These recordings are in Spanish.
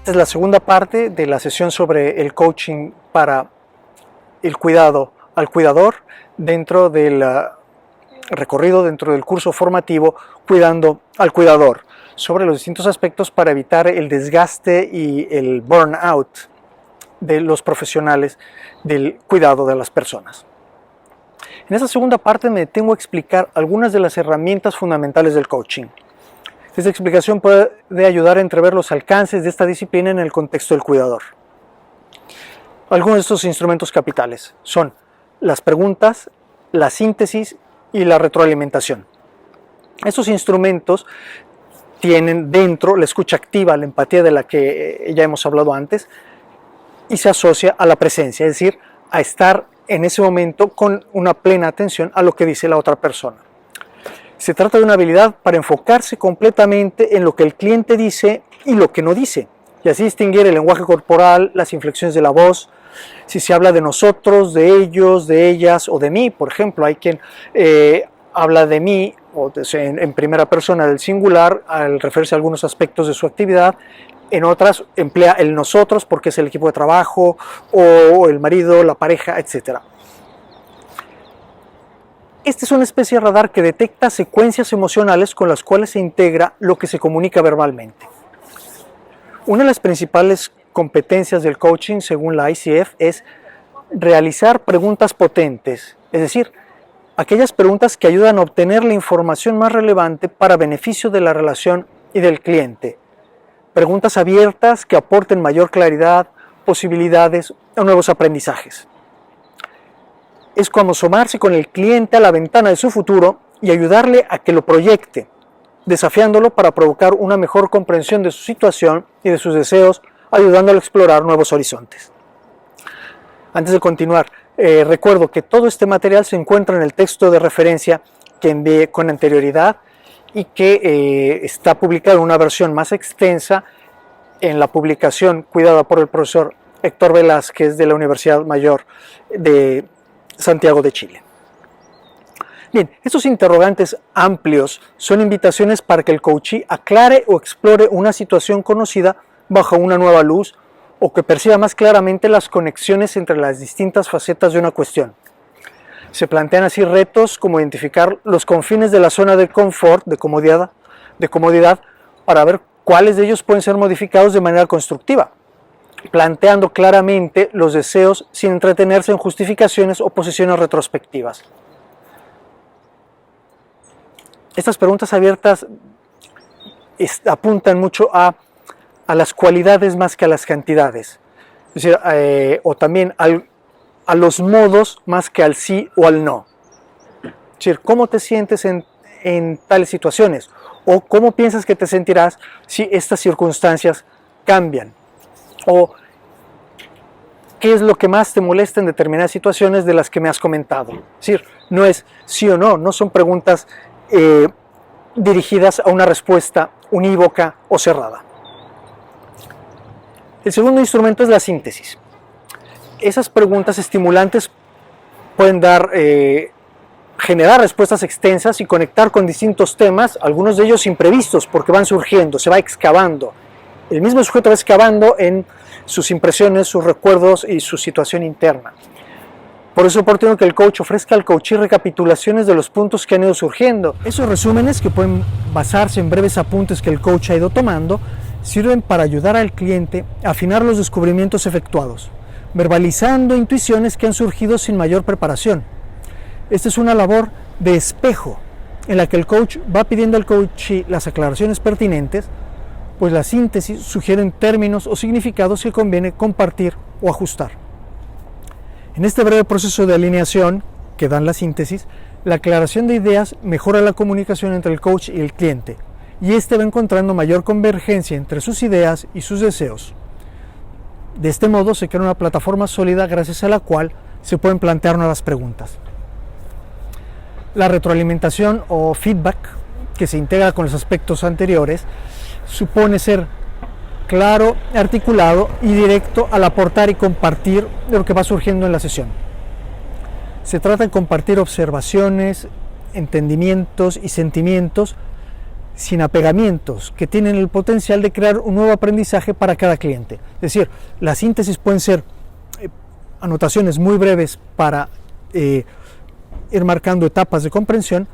Esta es la segunda parte de la sesión sobre el coaching para el cuidado al cuidador dentro del recorrido, dentro del curso formativo Cuidando al Cuidador, sobre los distintos aspectos para evitar el desgaste y el burnout de los profesionales del cuidado de las personas. En esta segunda parte me detengo a explicar algunas de las herramientas fundamentales del coaching. Esta explicación puede ayudar a entrever los alcances de esta disciplina en el contexto del cuidador. Algunos de estos instrumentos capitales son las preguntas, la síntesis y la retroalimentación. Estos instrumentos tienen dentro la escucha activa, la empatía de la que ya hemos hablado antes, y se asocia a la presencia, es decir, a estar en ese momento con una plena atención a lo que dice la otra persona. Se trata de una habilidad para enfocarse completamente en lo que el cliente dice y lo que no dice, y así distinguir el lenguaje corporal, las inflexiones de la voz, si se habla de nosotros, de ellos, de ellas o de mí. Por ejemplo, hay quien habla de mí o en primera persona del singular al referirse a algunos aspectos de su actividad. En otras emplea el nosotros porque es el equipo de trabajo o el marido, la pareja, etc. Este es una especie de radar que detecta secuencias emocionales con las cuales se integra lo que se comunica verbalmente. Una de las principales competencias del coaching, según la ICF, es realizar preguntas potentes, es decir, aquellas preguntas que ayudan a obtener la información más relevante para beneficio de la relación y del cliente. Preguntas abiertas que aporten mayor claridad, posibilidades o nuevos aprendizajes. Es como asomarse con el cliente a la ventana de su futuro y ayudarle a que lo proyecte, desafiándolo para provocar una mejor comprensión de su situación y de sus deseos, ayudándolo a explorar nuevos horizontes. Antes de continuar, recuerdo que todo este material se encuentra en el texto de referencia que envié con anterioridad y que está publicado en una versión más extensa en la publicación cuidada por el profesor Héctor Velázquez de la Universidad Mayor de Santiago de Chile. Bien, estos interrogantes amplios son invitaciones para que el coachee aclare o explore una situación conocida bajo una nueva luz o que perciba más claramente las conexiones entre las distintas facetas de una cuestión. Se plantean así retos como identificar los confines de la zona de confort, de comodidad, para ver cuáles de ellos pueden ser modificados de manera constructiva, planteando claramente los deseos sin entretenerse en justificaciones o posiciones retrospectivas. Estas preguntas abiertas apuntan mucho a las cualidades más que a las cantidades, es decir, o también a los modos más que al sí o al no. Es decir, ¿cómo te sientes en tales situaciones? ¿O cómo piensas que te sentirás si estas circunstancias cambian? ¿O qué es lo que más te molesta en determinadas situaciones de las que me has comentado? Es decir, no es sí o no, no son preguntas dirigidas a una respuesta unívoca o cerrada. El segundo instrumento es la síntesis. Esas preguntas estimulantes pueden generar respuestas extensas y conectar con distintos temas, algunos de ellos imprevistos porque van surgiendo, se va excavando. El mismo sujeto va excavando en sus impresiones, sus recuerdos y su situación interna. Por eso es oportuno que el coach ofrezca al coachee recapitulaciones de los puntos que han ido surgiendo. Esos resúmenes, que pueden basarse en breves apuntes que el coach ha ido tomando, sirven para ayudar al cliente a afinar los descubrimientos efectuados, verbalizando intuiciones que han surgido sin mayor preparación. Esta es una labor de espejo, en la que el coach va pidiendo al coachee las aclaraciones pertinentes, pues la síntesis sugiere términos o significados que conviene compartir o ajustar. En este breve proceso de alineación que dan la síntesis, la aclaración de ideas mejora la comunicación entre el coach y el cliente, y éste va encontrando mayor convergencia entre sus ideas y sus deseos. De este modo se crea una plataforma sólida gracias a la cual se pueden plantear nuevas preguntas. La retroalimentación o feedback, que se integra con los aspectos anteriores, supone ser claro, articulado y directo al aportar y compartir lo que va surgiendo en la sesión. Se trata de compartir observaciones, entendimientos y sentimientos sin apegamientos, que tienen el potencial de crear un nuevo aprendizaje para cada cliente. Es decir, las síntesis pueden ser anotaciones muy breves para ir marcando etapas de comprensión,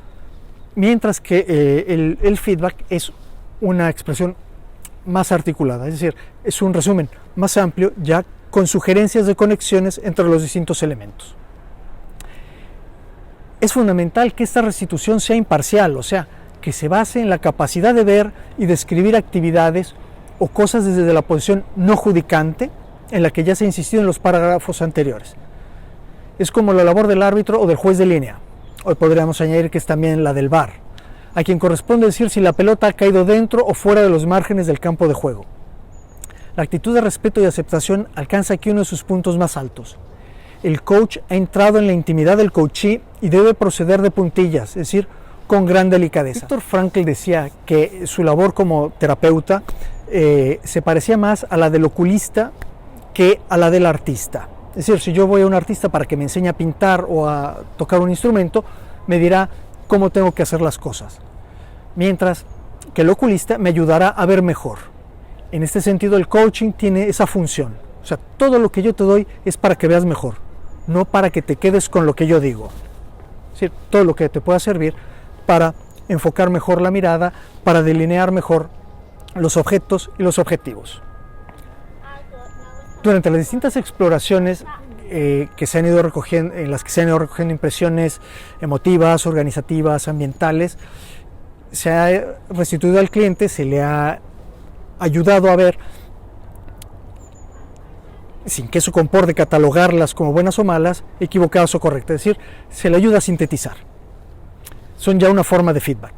mientras que el feedback es una expresión más articulada, es decir, es un resumen más amplio ya con sugerencias de conexiones entre los distintos elementos. Es fundamental que esta restitución sea imparcial, o sea, que se base en la capacidad de ver y describir actividades o cosas desde la posición no judicante en la que ya se ha insistido en los párrafos anteriores. Es como la labor del árbitro o del juez de línea. Hoy podríamos añadir que es también la del VAR, a quien corresponde decir si la pelota ha caído dentro o fuera de los márgenes del campo de juego. La actitud de respeto y aceptación alcanza aquí uno de sus puntos más altos. El coach ha entrado en la intimidad del coachee y debe proceder de puntillas, es decir, con gran delicadeza. Viktor Frankl decía que su labor como terapeuta se parecía más a la del oculista que a la del artista. Es decir, si yo voy a un artista para que me enseñe a pintar o a tocar un instrumento, me dirá cómo tengo que hacer las cosas. Mientras que el oculista me ayudará a ver mejor. En este sentido, el coaching tiene esa función. O sea, todo lo que yo te doy es para que veas mejor, no para que te quedes con lo que yo digo. Es decir, todo lo que te pueda servir para enfocar mejor la mirada, para delinear mejor los objetos y los objetivos. Durante las distintas exploraciones que se han ido recogiendo, en las que se han ido recogiendo impresiones emotivas, organizativas, ambientales, se ha restituido al cliente, se le ha ayudado a ver, sin que eso comporte catalogarlas como buenas o malas, equivocadas o correctas, es decir, se le ayuda a sintetizar. Son ya una forma de feedback,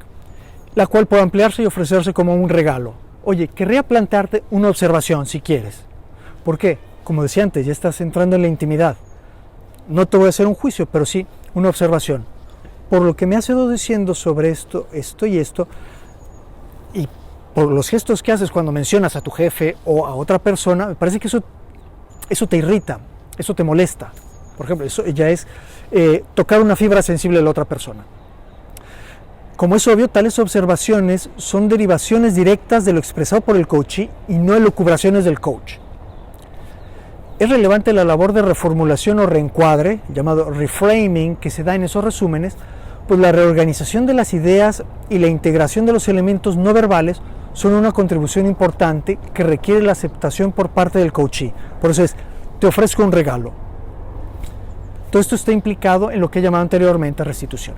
la cual puede ampliarse y ofrecerse como un regalo. Oye, querría plantearte una observación si quieres. ¿Por qué? Como decía antes, ya estás entrando en la intimidad. No te voy a hacer un juicio, pero sí una observación. Por lo que me has ido diciendo sobre esto, esto y esto, y por los gestos que haces cuando mencionas a tu jefe o a otra persona, me parece que eso te irrita, eso te molesta. Por ejemplo, eso ya es tocar una fibra sensible de la otra persona. Como es obvio, tales observaciones son derivaciones directas de lo expresado por el coachee y no elucubraciones del coach. Es relevante la labor de reformulación o reencuadre, llamado reframing, que se da en esos resúmenes, pues la reorganización de las ideas y la integración de los elementos no verbales son una contribución importante que requiere la aceptación por parte del coachee. Por eso es, te ofrezco un regalo. Todo esto está implicado en lo que he llamado anteriormente restitución.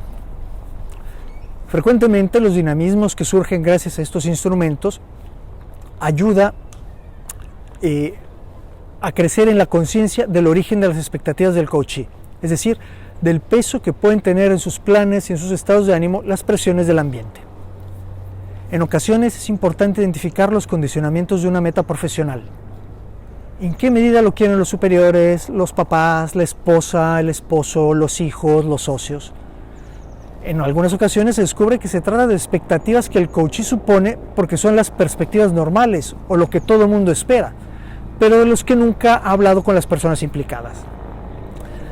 Frecuentemente los dinamismos que surgen gracias a estos instrumentos ayuda a crecer en la conciencia del origen de las expectativas del coachee, es decir, del peso que pueden tener en sus planes y en sus estados de ánimo las presiones del ambiente. En ocasiones es importante identificar los condicionamientos de una meta profesional. ¿En qué medida lo quieren los superiores, los papás, la esposa, el esposo, los hijos, los socios? En algunas ocasiones se descubre que se trata de expectativas que el coachee supone porque son las perspectivas normales o lo que todo el mundo espera, pero de los que nunca ha hablado con las personas implicadas.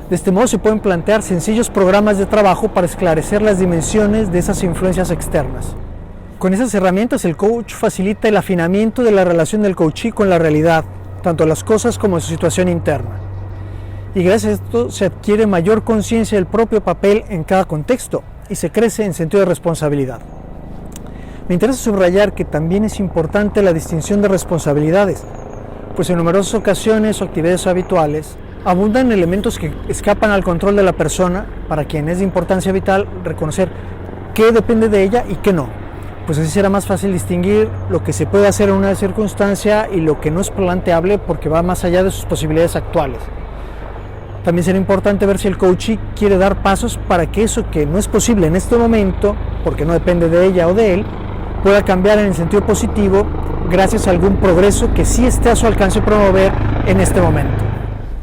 De este modo se pueden plantear sencillos programas de trabajo para esclarecer las dimensiones de esas influencias externas. Con esas herramientas el coach facilita el afinamiento de la relación del coachee con la realidad, tanto las cosas como su situación interna. Y gracias a esto se adquiere mayor conciencia del propio papel en cada contexto y se crece en sentido de responsabilidad. Me interesa subrayar que también es importante la distinción de responsabilidades, pues en numerosas ocasiones o actividades habituales abundan elementos que escapan al control de la persona, para quien es de importancia vital reconocer qué depende de ella y qué no. Pues así será más fácil distinguir lo que se puede hacer en una circunstancia y lo que no es planteable porque va más allá de sus posibilidades actuales. También será importante ver si el coachee quiere dar pasos para que eso que no es posible en este momento, porque no depende de ella o de él, pueda cambiar en el sentido positivo gracias a algún progreso que sí esté a su alcance promover en este momento.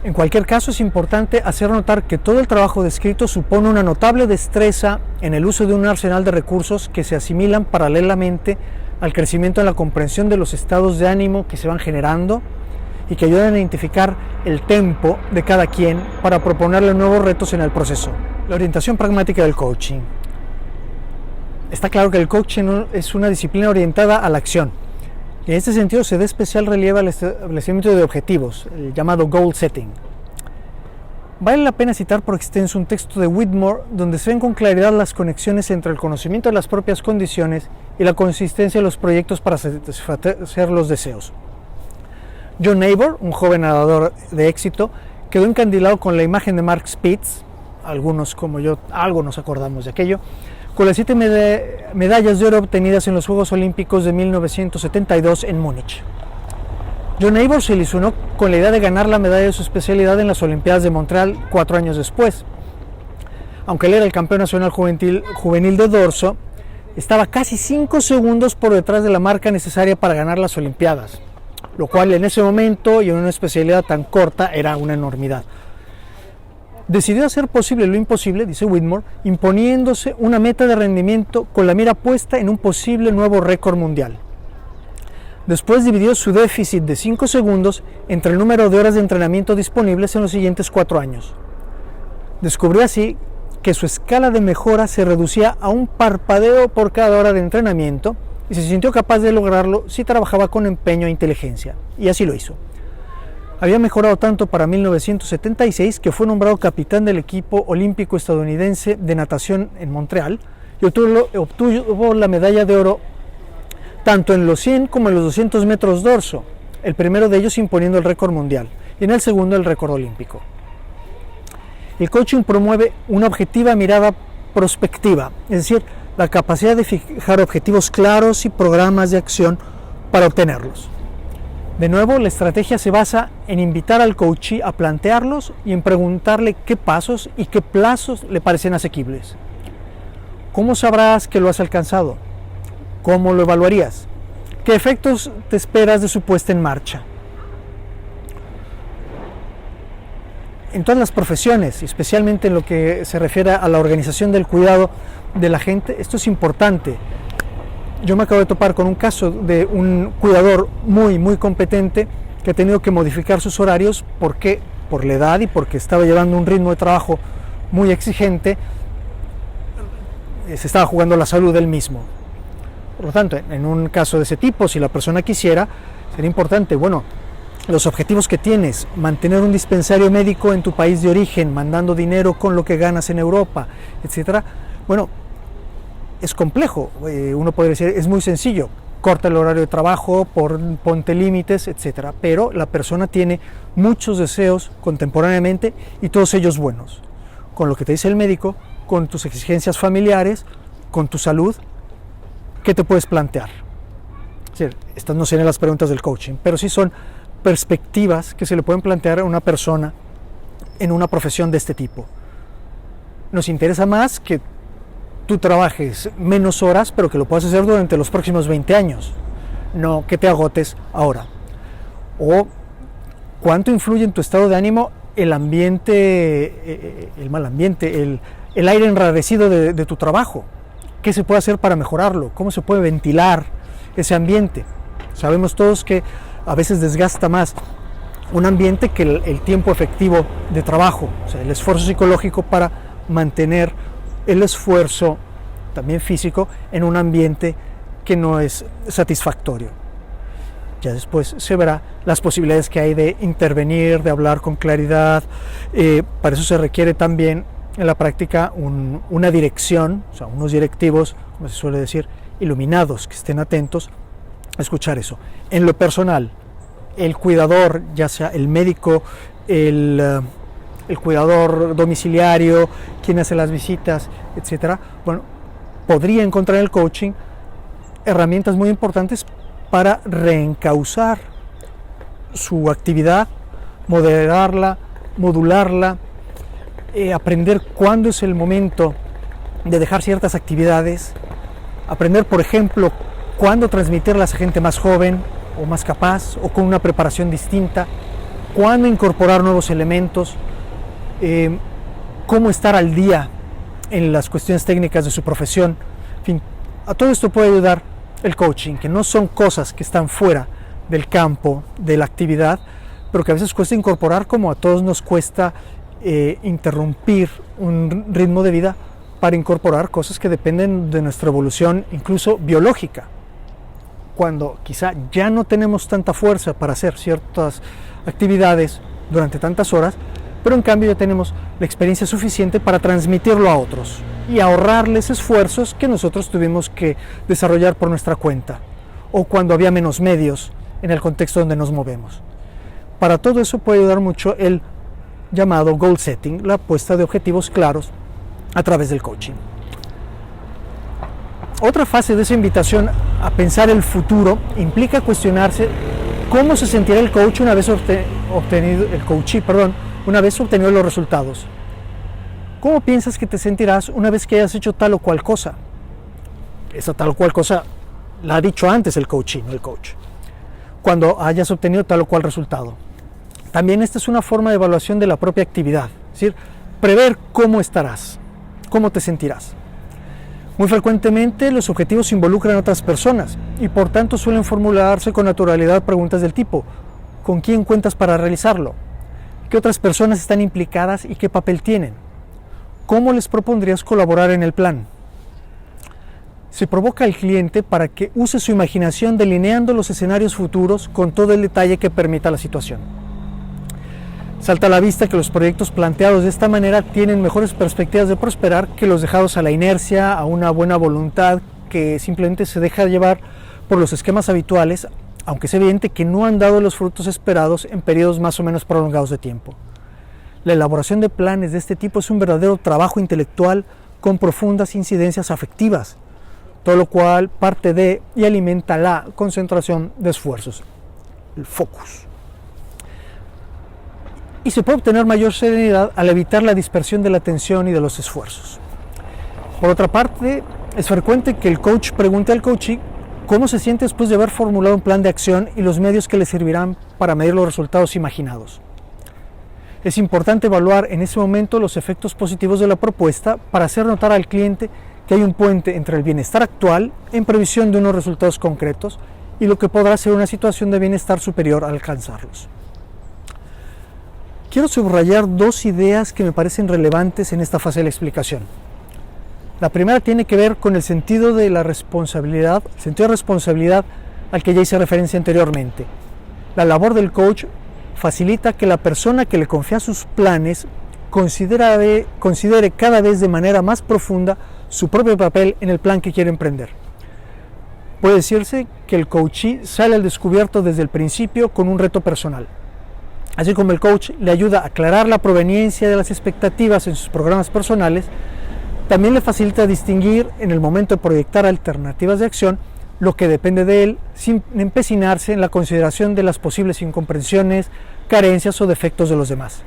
En cualquier caso, es importante hacer notar que todo el trabajo descrito supone una notable destreza en el uso de un arsenal de recursos que se asimilan paralelamente al crecimiento en la comprensión de los estados de ánimo que se van generando y que ayudan a identificar el tempo de cada quien para proponerle nuevos retos en el proceso. La orientación pragmática del coaching. Está claro que el coaching es una disciplina orientada a la acción. En este sentido se da especial relieve al establecimiento de objetivos, el llamado goal setting. Vale la pena citar por extenso un texto de Whitmore donde se ven con claridad las conexiones entre el conocimiento de las propias condiciones y la consistencia de los proyectos para satisfacer los deseos. John Neighbor, un joven nadador de éxito, quedó encandilado con la imagen de Mark Spitz, algunos como yo, algo nos acordamos de aquello, con las 7 medallas de oro obtenidas en los Juegos Olímpicos de 1972 en Múnich. John Neighbor se ilusionó con la idea de ganar la medalla de su especialidad en las Olimpiadas de Montreal 4 años después. Aunque él era el campeón nacional juvenil de dorso, estaba casi 5 segundos por detrás de la marca necesaria para ganar las Olimpiadas, lo cual en ese momento y en una especialidad tan corta era una enormidad. Decidió hacer posible lo imposible, dice Whitmore, imponiéndose una meta de rendimiento con la mira puesta en un posible nuevo récord mundial. Después dividió su déficit de 5 segundos entre el número de horas de entrenamiento disponibles en los siguientes 4 años. Descubrió así que su escala de mejora se reducía a un parpadeo por cada hora de entrenamiento y se sintió capaz de lograrlo si trabajaba con empeño e inteligencia, y así lo hizo. Había mejorado tanto para 1976 que fue nombrado capitán del equipo olímpico estadounidense de natación en Montreal y obtuvo la medalla de oro tanto en los 100 como en los 200 metros dorso, el primero de ellos imponiendo el récord mundial y en el segundo el récord olímpico. El coaching promueve una objetiva mirada prospectiva, es decir, la capacidad de fijar objetivos claros y programas de acción para obtenerlos. De nuevo, la estrategia se basa en invitar al coachee a plantearlos y en preguntarle qué pasos y qué plazos le parecen asequibles. ¿Cómo sabrás que lo has alcanzado? ¿Cómo lo evaluarías? ¿Qué efectos te esperas de su puesta en marcha? En todas las profesiones, especialmente en lo que se refiere a la organización del cuidado de la gente, esto es importante. Yo me acabo de topar con un caso de un cuidador muy competente que ha tenido que modificar sus horarios porque por la edad y porque estaba llevando un ritmo de trabajo muy exigente, se estaba jugando la salud del mismo. Por lo tanto, en un caso de ese tipo, si la persona quisiera, sería importante, los objetivos que tienes, mantener un dispensario médico en tu país de origen, mandando dinero con lo que ganas en Europa, etcétera. Es complejo, uno podría decir, es muy sencillo, corta el horario de trabajo, ponte límites, etcétera. Pero la persona tiene muchos deseos contemporáneamente y todos ellos buenos. Con lo que te dice el médico, con tus exigencias familiares, con tu salud, ¿qué te puedes plantear? Es decir, estas no serían las preguntas del coaching, pero sí son perspectivas que se le pueden plantear a una persona en una profesión de este tipo. Nos interesa más que tú trabajes menos horas, pero que lo puedas hacer durante los próximos 20 años, no que te agotes ahora. O cuánto influye en tu estado de ánimo el ambiente, el mal ambiente, el aire enrarecido de tu trabajo. ¿Qué se puede hacer para mejorarlo? ¿Cómo se puede ventilar ese ambiente? Sabemos todos que a veces desgasta más un ambiente que el tiempo efectivo de trabajo, o sea, el esfuerzo psicológico para mantener el esfuerzo también físico en un ambiente que no es satisfactorio. Ya después se verá las posibilidades que hay de intervenir, de hablar con claridad. Para eso se requiere también en la práctica una dirección, o sea, unos directivos, como se suele decir, iluminados, que estén atentos a escuchar eso. En lo personal, el cuidador, ya sea el médico, el cuidador domiciliario, quien hace las visitas, etcétera, podría encontrar en el coaching herramientas muy importantes para reencauzar su actividad, moderarla, modularla, aprender cuándo es el momento de dejar ciertas actividades, aprender, por ejemplo, cuándo transmitirlas a gente más joven o más capaz o con una preparación distinta, cuándo incorporar nuevos elementos, cómo estar al día en las cuestiones técnicas de su profesión. En fin, a todo esto puede ayudar el coaching, que no son cosas que están fuera del campo de la actividad, pero que a veces cuesta incorporar, como a todos nos cuesta interrumpir un ritmo de vida para incorporar cosas que dependen de nuestra evolución, incluso biológica. Cuando quizá ya no tenemos tanta fuerza para hacer ciertas actividades durante tantas horas, pero en cambio ya tenemos la experiencia suficiente para transmitirlo a otros y ahorrarles esfuerzos que nosotros tuvimos que desarrollar por nuestra cuenta, o cuando había menos medios en el contexto donde nos movemos. Para todo eso puede ayudar mucho el llamado goal setting, la puesta de objetivos claros a través del coaching. Otra fase de esa invitación a pensar el futuro implica cuestionarse cómo se sentirá el coach una vez obtenido los resultados. ¿Cómo piensas que te sentirás una vez que hayas hecho tal o cual cosa? Esa tal o cual cosa la ha dicho antes el coachee, no el coach. Cuando hayas obtenido tal o cual resultado. También esta es una forma de evaluación de la propia actividad, es decir, prever cómo estarás, cómo te sentirás. Muy frecuentemente los objetivos involucran a otras personas y por tanto suelen formularse con naturalidad preguntas del tipo: ¿con quién cuentas para realizarlo? ¿Qué otras personas están implicadas y qué papel tienen? ¿Cómo les propondrías colaborar en el plan? Se provoca al cliente para que use su imaginación delineando los escenarios futuros con todo el detalle que permita la situación. Salta a la vista que los proyectos planteados de esta manera tienen mejores perspectivas de prosperar que los dejados a la inercia, a una buena voluntad que simplemente se deja llevar por los esquemas habituales, aunque es evidente que no han dado los frutos esperados en periodos más o menos prolongados de tiempo. La elaboración de planes de este tipo es un verdadero trabajo intelectual con profundas incidencias afectivas, todo lo cual parte de y alimenta la concentración de esfuerzos, el focus. Y se puede obtener mayor serenidad al evitar la dispersión de la atención y de los esfuerzos. Por otra parte, es frecuente que el coach pregunte al coachee cómo se siente después de haber formulado un plan de acción y los medios que le servirán para medir los resultados imaginados. Es importante evaluar en ese momento los efectos positivos de la propuesta para hacer notar al cliente que hay un puente entre el bienestar actual en previsión de unos resultados concretos y lo que podrá ser una situación de bienestar superior al alcanzarlos. Quiero subrayar dos ideas que me parecen relevantes en esta fase de la explicación. La primera tiene que ver con el sentido de la responsabilidad, al que ya hice referencia anteriormente. La labor del coach facilita que la persona que le confía sus planes considere cada vez de manera más profunda su propio papel en el plan que quiere emprender. Puede decirse que el coachee sale al descubierto desde el principio con un reto personal. Así como el coach le ayuda a aclarar la proveniencia de las expectativas en sus programas personales, también le facilita distinguir en el momento de proyectar alternativas de acción lo que depende de él, sin empecinarse en la consideración de las posibles incomprensiones, carencias o defectos de los demás.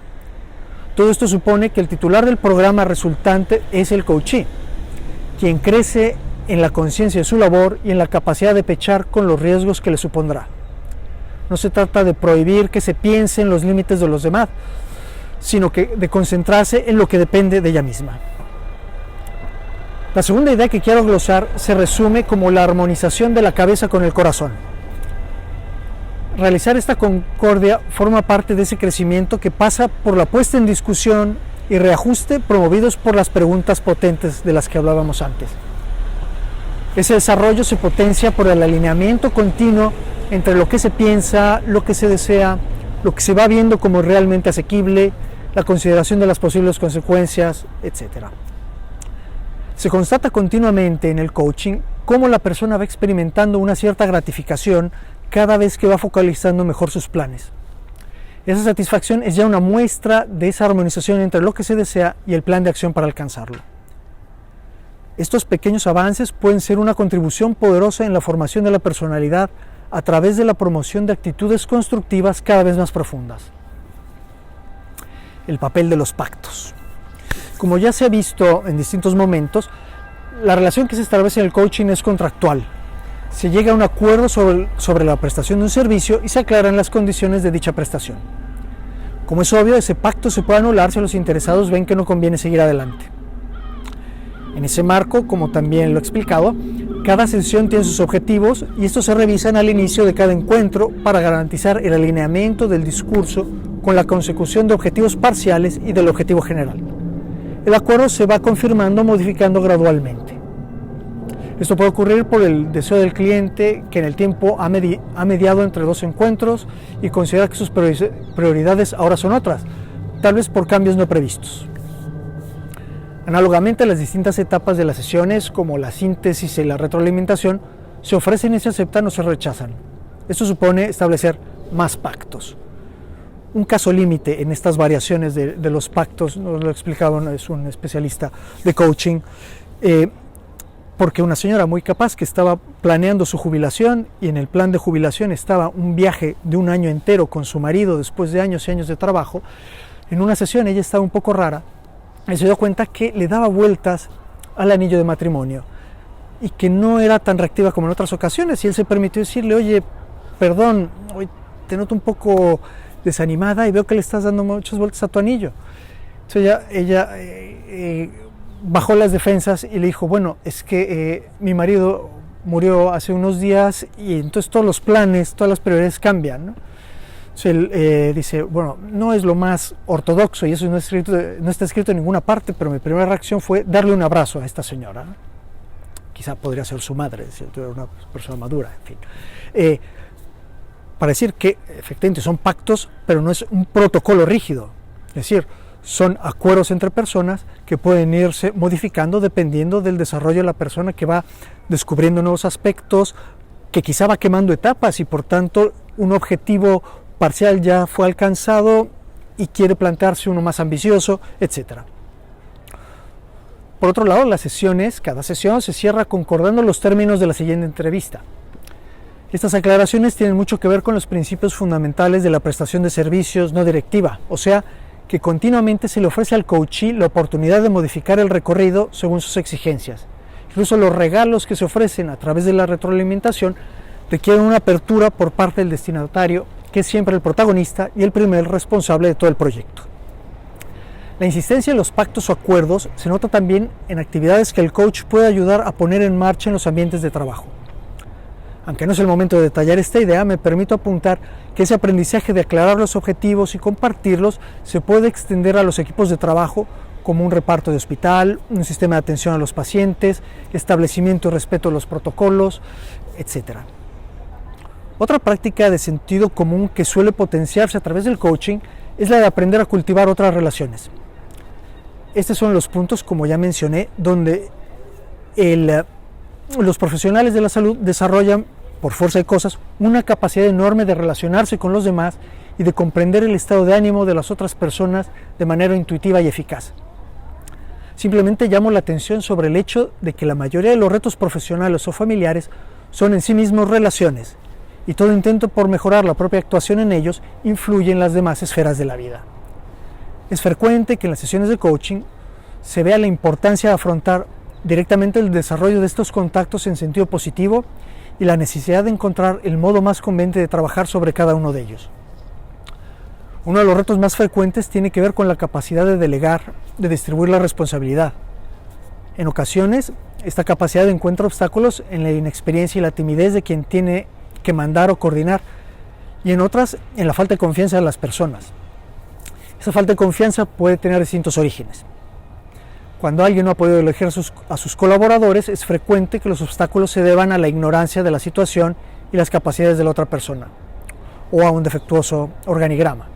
Todo esto supone que el titular del programa resultante es el coachee, quien crece en la conciencia de su labor y en la capacidad de pechar con los riesgos que le supondrá. No se trata de prohibir que se piense en los límites de los demás, sino que de concentrarse en lo que depende de ella misma. La segunda idea que quiero glosar se resume como la armonización de la cabeza con el corazón. Realizar esta concordia forma parte de ese crecimiento que pasa por la puesta en discusión y reajuste promovidos por las preguntas potentes de las que hablábamos antes. Ese desarrollo se potencia por el alineamiento continuo entre lo que se piensa, lo que se desea, lo que se va viendo como realmente asequible, la consideración de las posibles consecuencias, etc. Se constata continuamente en el coaching cómo la persona va experimentando una cierta gratificación cada vez que va focalizando mejor sus planes. Esa satisfacción es ya una muestra de esa armonización entre lo que se desea y el plan de acción para alcanzarlo. Estos pequeños avances pueden ser una contribución poderosa en la formación de la personalidad a través de la promoción de actitudes constructivas cada vez más profundas. El papel de los pactos. Como ya se ha visto en distintos momentos, la relación que se establece en el coaching es contractual. Se llega a un acuerdo sobre la prestación de un servicio y se aclaran las condiciones de dicha prestación. Como es obvio, ese pacto se puede anular si los interesados ven que no conviene seguir adelante. En ese marco, como también lo he explicado, cada sesión tiene sus objetivos y estos se revisan al inicio de cada encuentro para garantizar el alineamiento del discurso con la consecución de objetivos parciales y del objetivo general. el acuerdo se va confirmando, modificando gradualmente. Esto puede ocurrir por el deseo del cliente, que en el tiempo ha mediado entre dos encuentros y considera que sus prioridades ahora son otras, tal vez por cambios no previstos. Análogamente, las distintas etapas de las sesiones, como la síntesis y la retroalimentación, se ofrecen y se aceptan o se rechazan. Esto supone establecer más pactos. Un caso límite en estas variaciones de los pactos, nos lo explicaba, es un especialista de coaching, porque una señora muy capaz que estaba planeando su jubilación y en el plan de jubilación estaba un viaje de un año entero con su marido después de años y años de trabajo, en una sesión ella estaba un poco rara y se dio cuenta que le daba vueltas al anillo de matrimonio y que no era tan reactiva como en otras ocasiones, y él se permitió decirle: oye, perdón, hoy te noto un poco desanimada y veo que le estás dando muchas vueltas a tu anillo. Entonces ella bajó las defensas y le dijo: bueno, es que mi marido murió hace unos días y entonces todos los planes, todas las prioridades cambian, ¿no? Entonces él dice: bueno, no es lo más ortodoxo y eso no está escrito en ninguna parte, pero mi primera reacción fue darle un abrazo a esta señora, ¿no? Quizá podría ser su madre, si era una persona madura, en fin. Para decir que efectivamente son pactos, pero no es un protocolo rígido, es decir, son acuerdos entre personas que pueden irse modificando dependiendo del desarrollo de la persona, que va descubriendo nuevos aspectos, que quizá va quemando etapas y por tanto un objetivo parcial ya fue alcanzado y quiere plantearse uno más ambicioso, etc. Por otro lado, las sesiones, cada sesión se cierra concordando los términos de la siguiente entrevista. Estas aclaraciones tienen mucho que ver con los principios fundamentales de la prestación de servicios no directiva, o sea, que continuamente se le ofrece al coachee la oportunidad de modificar el recorrido según sus exigencias. Incluso los regalos que se ofrecen a través de la retroalimentación requieren una apertura por parte del destinatario, que es siempre el protagonista y el primer responsable de todo el proyecto. La insistencia en los pactos o acuerdos se nota también en actividades que el coach puede ayudar a poner en marcha en los ambientes de trabajo. Aunque no es el momento de detallar esta idea, me permito apuntar que ese aprendizaje de aclarar los objetivos y compartirlos se puede extender a los equipos de trabajo, como un reparto de hospital, un sistema de atención a los pacientes, establecimiento y respeto de los protocolos, etc. Otra práctica de sentido común que suele potenciarse a través del coaching es la de aprender a cultivar otras relaciones. Estos son los puntos, como ya mencioné, donde los profesionales de la salud desarrollan, por fuerza de cosas, una capacidad enorme de relacionarse con los demás y de comprender el estado de ánimo de las otras personas de manera intuitiva y eficaz. Simplemente llamo la atención sobre el hecho de que la mayoría de los retos profesionales o familiares son en sí mismos relaciones, y todo intento por mejorar la propia actuación en ellos influye en las demás esferas de la vida. Es frecuente que en las sesiones de coaching se vea la importancia de afrontar directamente el desarrollo de estos contactos en sentido positivo y la necesidad de encontrar el modo más conveniente de trabajar sobre cada uno de ellos. Uno de los retos más frecuentes tiene que ver con la capacidad de delegar, de distribuir la responsabilidad. En ocasiones, esta capacidad encuentra obstáculos en la inexperiencia y la timidez de quien tiene que mandar o coordinar, y en otras, en la falta de confianza de las personas. Esa falta de confianza puede tener distintos orígenes. Cuando alguien no ha podido elegir a sus colaboradores, es frecuente que los obstáculos se deban a la ignorancia de la situación y las capacidades de la otra persona, o a un defectuoso organigrama.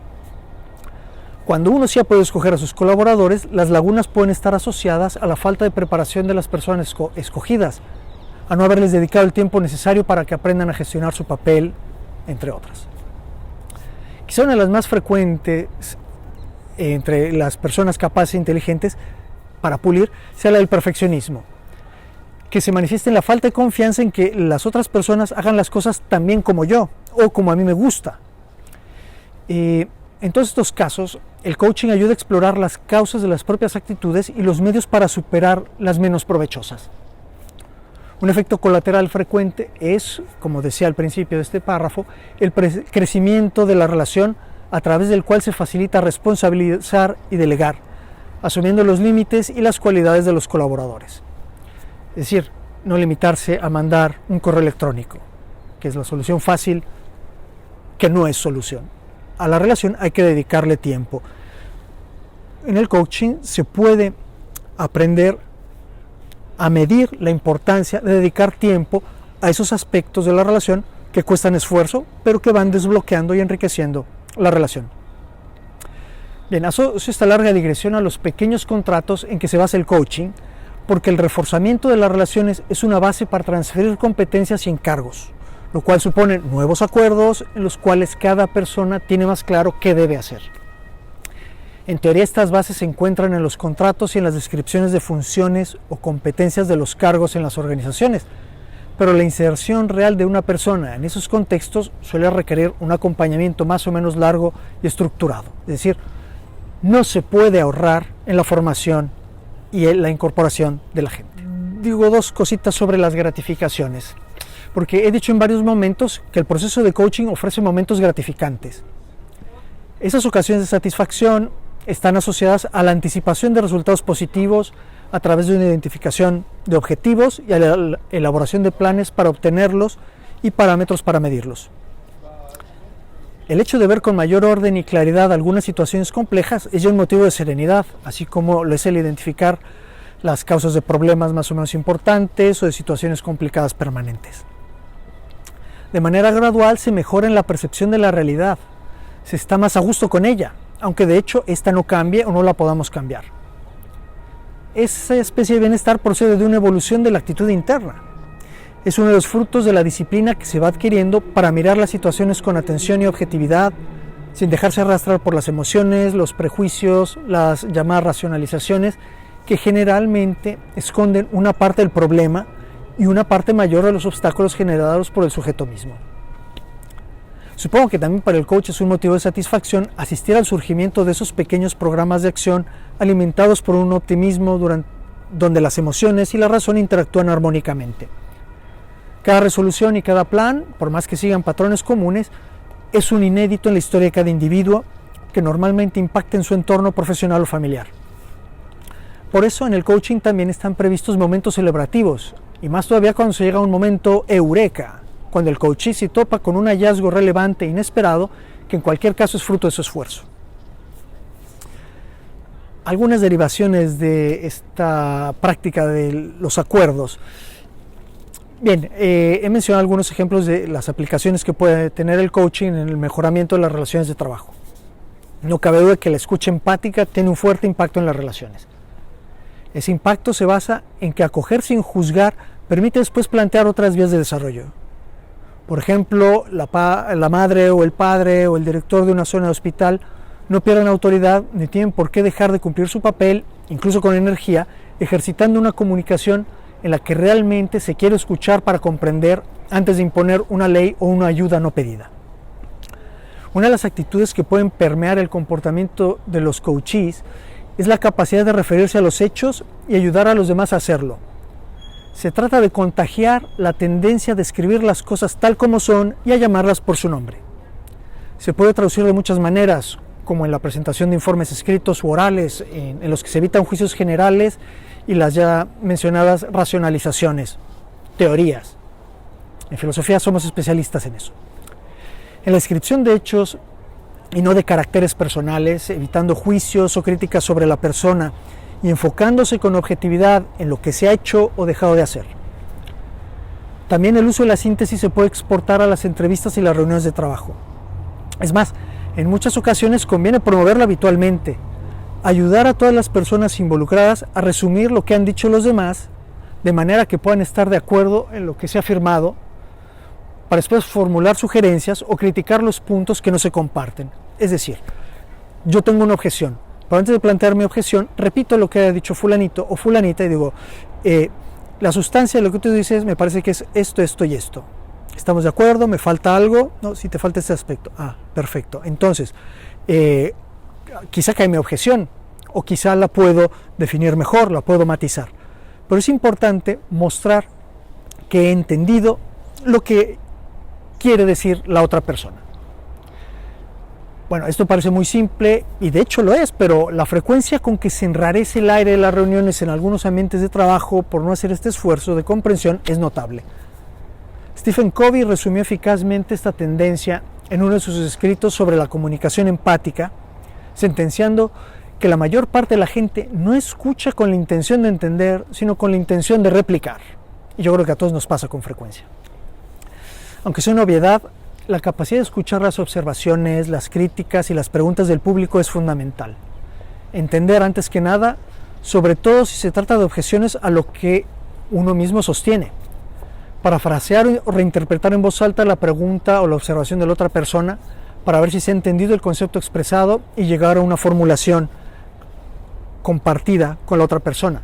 Cuando uno sí ha podido escoger a sus colaboradores, las lagunas pueden estar asociadas a la falta de preparación de las personas escogidas, a no haberles dedicado el tiempo necesario para que aprendan a gestionar su papel, entre otras. Quizá una de las más frecuentes entre las personas capaces e inteligentes para pulir sea la del perfeccionismo, que se manifiesta en la falta de confianza en que las otras personas hagan las cosas tan bien como yo o como a mí me gusta. En todos estos casos, el coaching ayuda a explorar las causas de las propias actitudes y los medios para superar las menos provechosas. Un efecto colateral frecuente es, como decía al principio de este párrafo, el crecimiento de la relación a través del cual se facilita responsabilizar y delegar, asumiendo los límites y las cualidades de los colaboradores. Es decir, no limitarse a mandar un correo electrónico, que es la solución fácil, que no es solución. A la relación hay que dedicarle tiempo. En el coaching se puede aprender a medir la importancia de dedicar tiempo a esos aspectos de la relación que cuestan esfuerzo, pero que van desbloqueando y enriqueciendo la relación. Bien, asocio esta larga digresión a los pequeños contratos en que se basa el coaching, porque el reforzamiento de las relaciones es una base para transferir competencias y encargos, lo cual supone nuevos acuerdos en los cuales cada persona tiene más claro qué debe hacer. En teoría, estas bases se encuentran en los contratos y en las descripciones de funciones o competencias de los cargos en las organizaciones, pero la inserción real de una persona en esos contextos suele requerir un acompañamiento más o menos largo y estructurado. Es decir, no se puede ahorrar en la formación y en la incorporación de la gente. Digo dos cositas sobre las gratificaciones, porque he dicho en varios momentos que el proceso de coaching ofrece momentos gratificantes. Esas ocasiones de satisfacción están asociadas a la anticipación de resultados positivos a través de una identificación de objetivos y a la elaboración de planes para obtenerlos y parámetros para medirlos. El hecho de ver con mayor orden y claridad algunas situaciones complejas es ya un motivo de serenidad, así como lo es el identificar las causas de problemas más o menos importantes o de situaciones complicadas permanentes. De manera gradual se mejora en la percepción de la realidad, se está más a gusto con ella, aunque de hecho esta no cambie o no la podamos cambiar. Esa especie de bienestar procede de una evolución de la actitud interna. Es uno de los frutos de la disciplina que se va adquiriendo para mirar las situaciones con atención y objetividad, sin dejarse arrastrar por las emociones, los prejuicios, las llamadas racionalizaciones, que generalmente esconden una parte del problema y una parte mayor de los obstáculos generados por el sujeto mismo. Supongo que también para el coach es un motivo de satisfacción asistir al surgimiento de esos pequeños programas de acción alimentados por un optimismo donde las emociones y la razón interactúan armónicamente. Cada resolución y cada plan, por más que sigan patrones comunes, es un inédito en la historia de cada individuo que normalmente impacta en su entorno profesional o familiar. Por eso en el coaching también están previstos momentos celebrativos, y más todavía cuando se llega a un momento eureka, cuando el coachee se topa con un hallazgo relevante e inesperado que en cualquier caso es fruto de su esfuerzo. Algunas derivaciones de esta práctica de los acuerdos. Bien, he mencionado algunos ejemplos de las aplicaciones que puede tener el coaching en el mejoramiento de las relaciones de trabajo. No cabe duda que la escucha empática tiene un fuerte impacto en las relaciones. Ese impacto se basa en que acoger sin juzgar permite después plantear otras vías de desarrollo. Por ejemplo, la madre o el padre o el director de una zona de hospital no pierden autoridad ni tienen por qué dejar de cumplir su papel, incluso con energía, ejercitando una comunicación en la que realmente se quiere escuchar para comprender antes de imponer una ley o una ayuda no pedida. Una de las actitudes que pueden permear el comportamiento de los coachees es la capacidad de referirse a los hechos y ayudar a los demás a hacerlo. Se trata de contagiar la tendencia a describir las cosas tal como son y a llamarlas por su nombre. Se puede traducir de muchas maneras, como en la presentación de informes escritos u orales, en los que se evitan juicios generales y las ya mencionadas racionalizaciones, teorías. En filosofía somos especialistas en eso. En la descripción de hechos y no de caracteres personales, evitando juicios o críticas sobre la persona y enfocándose con objetividad en lo que se ha hecho o dejado de hacer. También el uso de la síntesis se puede exportar a las entrevistas y las reuniones de trabajo. Es más, en muchas ocasiones conviene promoverlo habitualmente, ayudar a todas las personas involucradas a resumir lo que han dicho los demás, de manera que puedan estar de acuerdo en lo que se ha afirmado, para después formular sugerencias o criticar los puntos que no se comparten. Es decir, yo tengo una objeción, pero antes de plantear mi objeción, repito lo que ha dicho fulanito o fulanita y digo, la sustancia de lo que tú dices me parece que es esto, esto y esto. ¿Estamos de acuerdo? ¿Me falta algo? No, si te falta este aspecto. Ah, perfecto. Entonces, quizá cae mi objeción, o quizá la puedo definir mejor, la puedo matizar. Pero es importante mostrar que he entendido lo que quiere decir la otra persona. Bueno, esto parece muy simple, y de hecho lo es, pero la frecuencia con que se enrarece el aire de las reuniones en algunos ambientes de trabajo por no hacer este esfuerzo de comprensión es notable. Stephen Covey resumió eficazmente esta tendencia en uno de sus escritos sobre la comunicación empática, sentenciando que la mayor parte de la gente no escucha con la intención de entender, sino con la intención de replicar. Y yo creo que a todos nos pasa con frecuencia. Aunque sea una obviedad, la capacidad de escuchar las observaciones, las críticas y las preguntas del público es fundamental. Entender antes que nada, sobre todo si se trata de objeciones a lo que uno mismo sostiene. Parafrasear o reinterpretar en voz alta la pregunta o la observación de la otra persona para ver si se ha entendido el concepto expresado y llegar a una formulación compartida con la otra persona.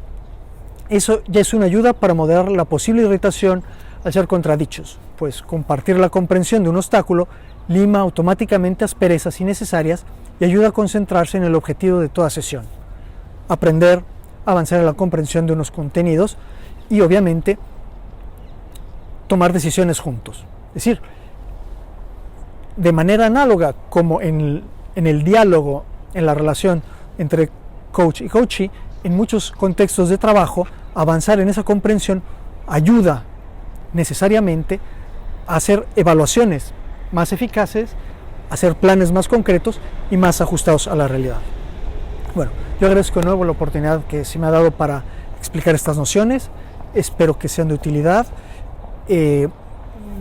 Eso ya es una ayuda para moderar la posible irritación al ser contradichos, pues compartir la comprensión de un obstáculo lima automáticamente asperezas innecesarias y ayuda a concentrarse en el objetivo de toda sesión: aprender, avanzar en la comprensión de unos contenidos y obviamente tomar decisiones juntos. Es decir, de manera análoga como en el diálogo, en la relación entre coach y coachee, en muchos contextos de trabajo, avanzar en esa comprensión ayuda necesariamente a hacer evaluaciones más eficaces, a hacer planes más concretos y más ajustados a la realidad. Bueno, yo agradezco de nuevo la oportunidad que se me ha dado para explicar estas nociones. Espero que sean de utilidad.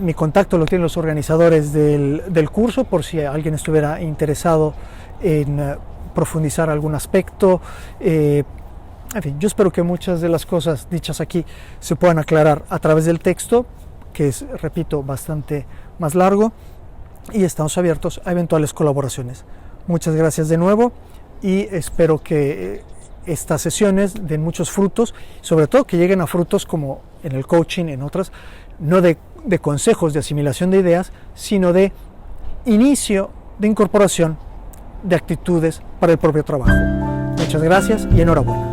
Mi contacto lo tienen los organizadores del curso por si alguien estuviera interesado en profundizar algún aspecto. En fin, yo espero que muchas de las cosas dichas aquí se puedan aclarar a través del texto, que es, repito, bastante más largo, y estamos abiertos a eventuales colaboraciones. Muchas gracias de nuevo y espero que estas sesiones den muchos frutos, sobre todo que lleguen a frutos como en el coaching, en otras, no de consejos de asimilación de ideas, sino de inicio de incorporación de actitudes para el propio trabajo. Muchas gracias y enhorabuena.